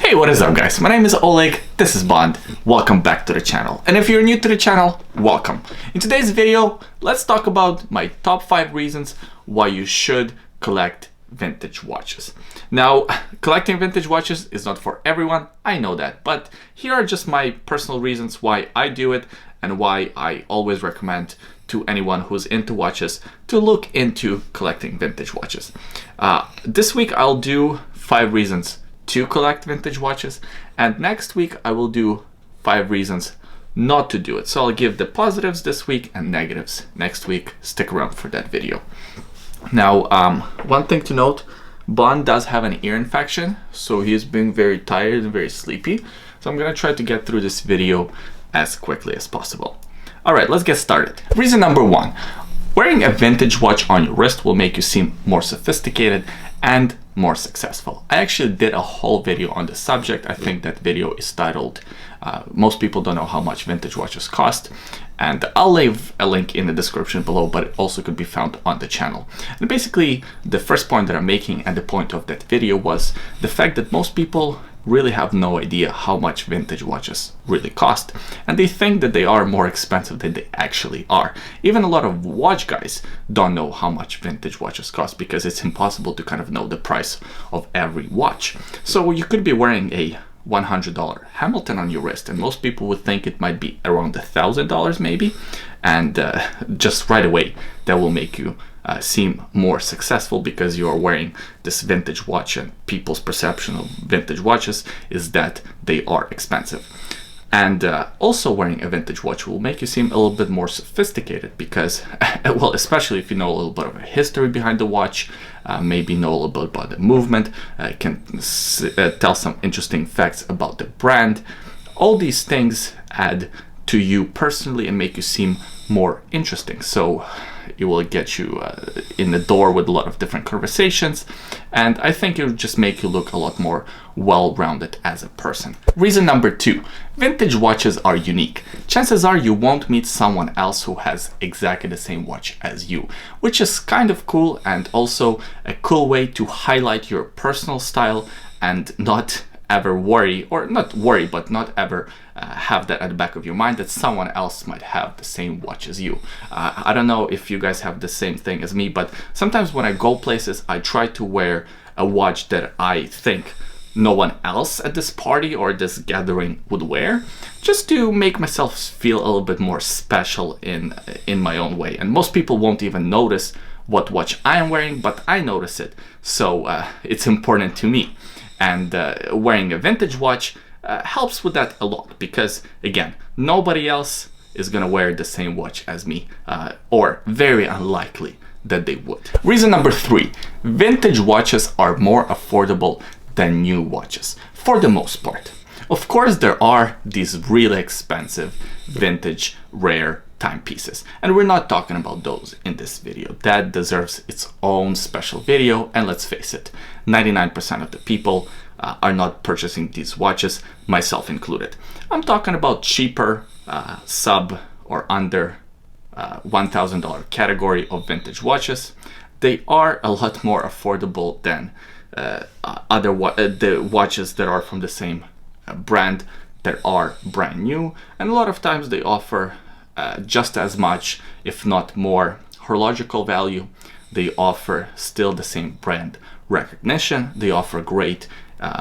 Hey, what is up guys? My name is Oleg, this is Bond. Welcome back to the channel. And if you're new to the channel, welcome. In today's video, let's talk about my top 5 reasons why you should collect vintage watches. Now, collecting vintage watches is not for everyone, I know that, but here are just my personal reasons why I do it and why I always recommend to anyone who's into watches to look into collecting vintage watches. This week I'll do 5 reasons to collect vintage watches, and next week I will do 5 reasons not to do it. So I'll give the positives this week and negatives next week. Stick around for that video. Now, one thing to note, Bond does have an ear infection, so he's been very tired and very sleepy. So I'm gonna try to get through this video as quickly as possible. All right, let's get started. Reason number 1, wearing a vintage watch on your wrist will make you seem more sophisticated and more successful. I actually did a whole video on the subject. I think that video is titled Most People Don't Know How Much Vintage Watches Cost, and I'll leave a link in the description below, but it also could be found on the channel. And basically the first point that I'm making and the point of that video was the fact that most people really have no idea how much vintage watches really cost, and they think that they are more expensive than they actually are. Even a lot of watch guys don't know how much vintage watches cost because it's impossible to kind of know the price of every watch. So you could be wearing a $100 Hamilton on your wrist and most people would think it might be around $1,000 maybe, and just right away that will make you seem more successful because you are wearing this vintage watch, and people's perception of vintage watches is that they are expensive. And also wearing a vintage watch will make you seem a little bit more sophisticated because, well, especially if you know a little bit of a history behind the watch, maybe know a little bit about the movement, can tell some interesting facts about the brand. All these things add to you personally and make you seem more interesting. So it will get you in the door with a lot of different conversations, and I think it will just make you look a lot more well-rounded as a person. Reason number 2, vintage watches are unique. Chances are you won't meet someone else who has exactly the same watch as you, which is kind of cool and also a cool way to highlight your personal style and not ever worry, or not worry, but not ever have that at the back of your mind that someone else might have the same watch as you. I don't know if you guys have the same thing as me, but sometimes when I go places, I try to wear a watch that I think no one else at this party or this gathering would wear, just to make myself feel a little bit more special in my own way. And most people won't even notice what watch I am wearing, but I notice it, so it's important to me. And wearing a vintage watch helps with that a lot because, again, nobody else is gonna wear the same watch as me, or very unlikely that they would. Reason number 3, vintage watches are more affordable than new watches, for the most part. Of course, there are these really expensive vintage rare timepieces, and we're not talking about those in this video. That deserves its own special video, and let's face it, 99% of the people are not purchasing these watches, myself included. I'm talking about cheaper, sub or under $1,000 category of vintage watches. They are a lot more affordable than the watches that are from the same brand that are brand new, and a lot of times they offer just as much, if not more, horological value. They offer still the same brand recognition. They offer great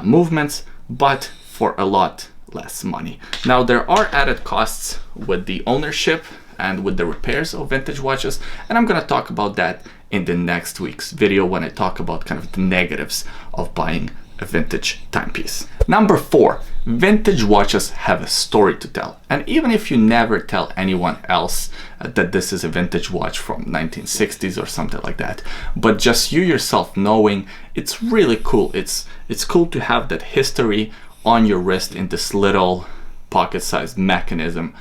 movements, but for a lot less money. Now, there are added costs with the ownership and with the repairs of vintage watches, and I'm going to talk about that in the next week's video when I talk about kind of the negatives of buying a vintage timepiece. Number 4, vintage watches have a story to tell. And even if you never tell anyone else that this is a vintage watch from 1960s or something like that, but just you yourself knowing, it's really cool. It's cool to have that history on your wrist in this little pocket-sized mechanism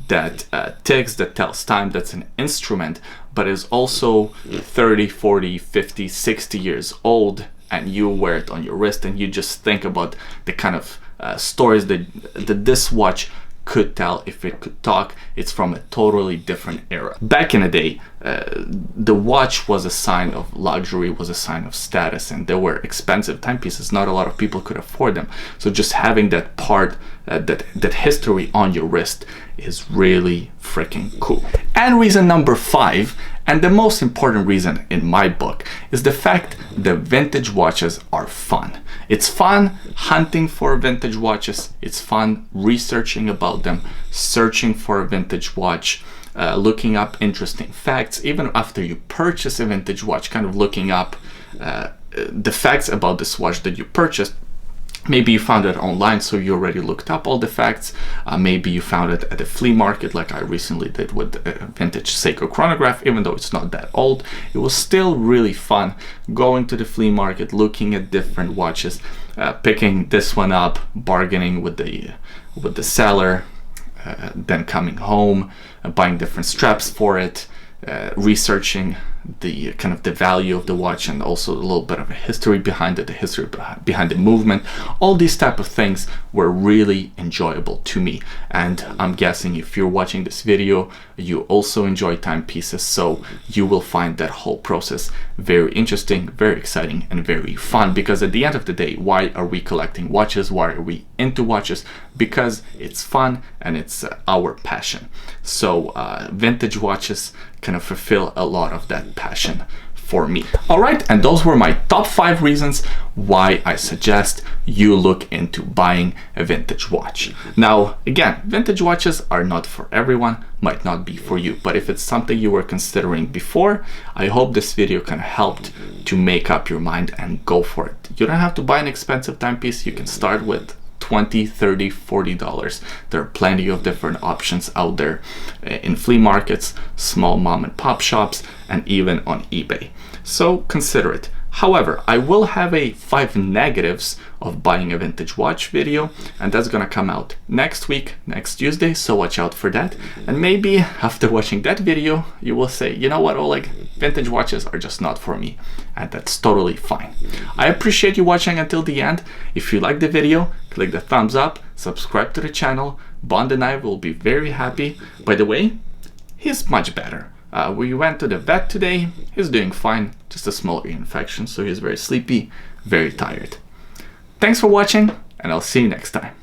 that ticks, that tells time, that's an instrument, but is also 30, 40, 50, 60 years old, and you wear it on your wrist and you just think about the kind of stories that this watch could tell, if it could talk, it's from a totally different era. Back in the day, the watch was a sign of luxury, was a sign of status, and they were expensive timepieces. Not a lot of people could afford them. So just having that part, that history on your wrist is really freaking cool. And reason number 5, and the most important reason in my book, is the fact that vintage watches are fun. It's fun hunting for vintage watches. It's fun researching about them, searching for a vintage watch, looking up interesting facts. Even after you purchase a vintage watch, kind of looking up the facts about this watch that you purchased. Maybe you found it online, so you already looked up all the facts. Maybe you found it at a flea market, like I recently did with a vintage Seiko chronograph. Even though it's not that old, it was still really fun going to the flea market, looking at different watches, picking this one up, bargaining with the seller, then coming home, buying different straps for it, researching the kind of the value of the watch, and also a little bit of a history behind it, the history behind the movement. All these type of things were really enjoyable to me, and I'm guessing if you're watching this video, you also enjoy timepieces, so you will find that whole process very interesting, very exciting, and very fun. Because at the end of the day, why are we collecting watches? Why are we into watches? Because it's fun and it's our passion. So vintage watches kind of fulfill a lot of that passion for me. All right, and those were my top 5 reasons why I suggest you look into buying a vintage watch. Now, again, vintage watches are not for everyone, might not be for you, but if it's something you were considering before, I hope this video kind of helped to make up your mind and go for it. You don't have to buy an expensive timepiece. You can start with $20, $30, $40. There are plenty of different options out there in flea markets, small mom and pop shops, and even on eBay. So consider it. However, I will have a 5 negatives of buying a vintage watch video, and that's gonna come out next week, next Tuesday, so watch out for that. And maybe after watching that video, you will say, you know what, Oleg, vintage watches are just not for me, and that's totally fine. I appreciate you watching until the end. If you like the video, click the thumbs up, subscribe to the channel. Bond and I will be very happy. By the way, he's much better. We went to the vet today. He's doing fine, just a small ear infection, so he's very sleepy, very tired. Thanks for watching, and I'll see you next time.